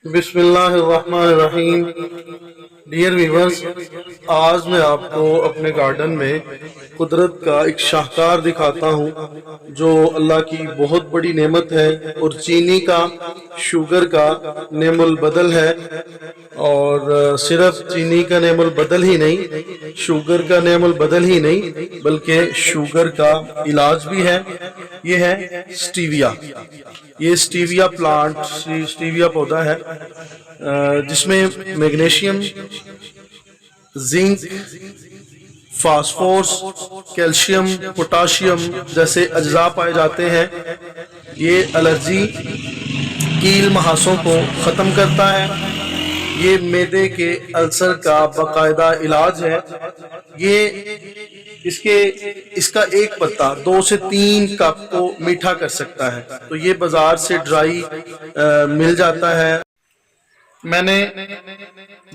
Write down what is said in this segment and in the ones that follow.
बिस्मिल्लाहिर्रहमानिर्रहीम। Dear viewers, आज मैं आपको अपने गार्डन में कुदरत का एक शाहकार दिखाता हूँ जो अल्लाह की बहुत बड़ी नेमत है और चीनी का, शुगर का नेमुल बदल है। और सिर्फ चीनी का नेमुल बदल ही नहीं, शुगर का नेमुल बदल ही नहीं, बल्कि शुगर का इलाज भी है। ये है स्टीविया। ये स्टीविया प्लांट, स्टीविया पौधा है जिसमें magnesium, zinc, phosphorus, calcium, potassium जैसे अज्जा पाए जाते हैं। ये एलर्जी, कील महासों को ख़त्म करता है। ये मैदे के अल्सर का बाकायदा इलाज है। ये इसका एक पत्ता 2 से 3 कप को मीठा कर सकता है। तो ये बाजार से ड्राई मिल जाता है। मैंने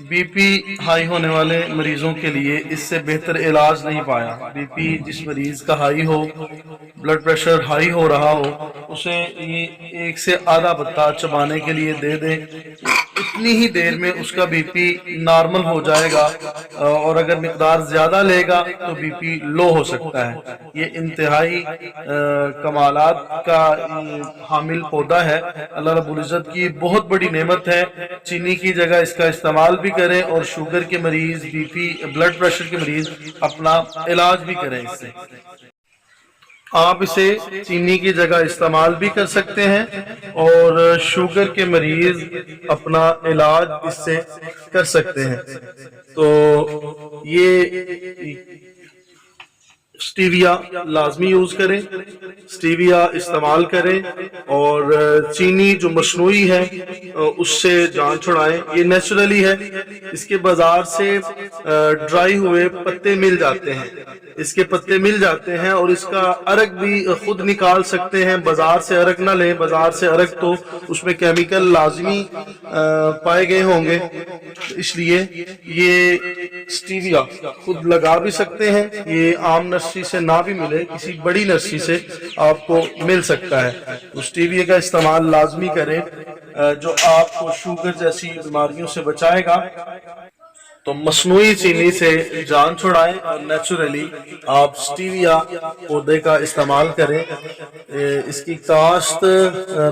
बीपी हाई होने वाले मरीजों के लिए इससे बेहतर इलाज नहीं पाया। बीपी जिस मरीज का हाई हो, ब्लड प्रेशर हाई हो रहा हो, उसे ये 1 से आधा पत्ता चबाने के लिए दे दें। इतनी ही देर में उसका बीपी नॉर्मल हो जाएगा। और अगर मिकदार ज्यादा लेगा तो बीपी लो हो सकता है। ये इंतहाई कमालात का हामिल पौधा है। अल्लाह रब्बुल इज्जत की बहुत बड़ी नेमत है। चीनी की जगह इसका इस्तेमाल भी करें और शुगर के मरीज, बीपी, ब्लड प्रेशर के मरीज अपना इलाज भी करें इससे। आप इसे चीनी की जगह इस्तेमाल भी कर सकते हैं और शुगर के मरीज अपना इलाज इससे कर सकते हैं। तो ये स्टीविया लाजमी यूज करें, स्टीविया इस्तेमाल करें और चीनी जो मशनूई है उससे जान छुड़ाएं। ये नेचुरली है। इसके बाजार से ड्राई हुए पत्ते मिल जाते हैं, इसके पत्ते मिल जाते हैं और इसका अरक भी खुद निकाल सकते हैं। बाजार से अरक ना लें, बाजार से अरक तो उसमें केमिकल लाजमी पाए गए होंगे। इसलिए ये स्टीविया खुद लगा भी सकते हैं। ये आम नर्सरी से ना भी मिले, किसी बड़ी नर्सरी से आपको मिल सकता है। तो स्टीविया का इस्तेमाल लाजमी करें जो आपको शुगर जैसी बीमारियों से बचाएगा। तो मसनूई चीनी से जान छुड़ाएं और नेचुरली आप स्टीविया पौधे का इस्तेमाल करें। इसकी काश्त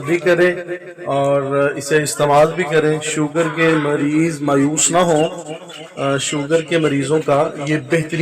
भी करें और इसे इस्तेमाल भी करें। शुगर के मरीज मायूस ना हो। शुगर के मरीजों का ये बेहतरीन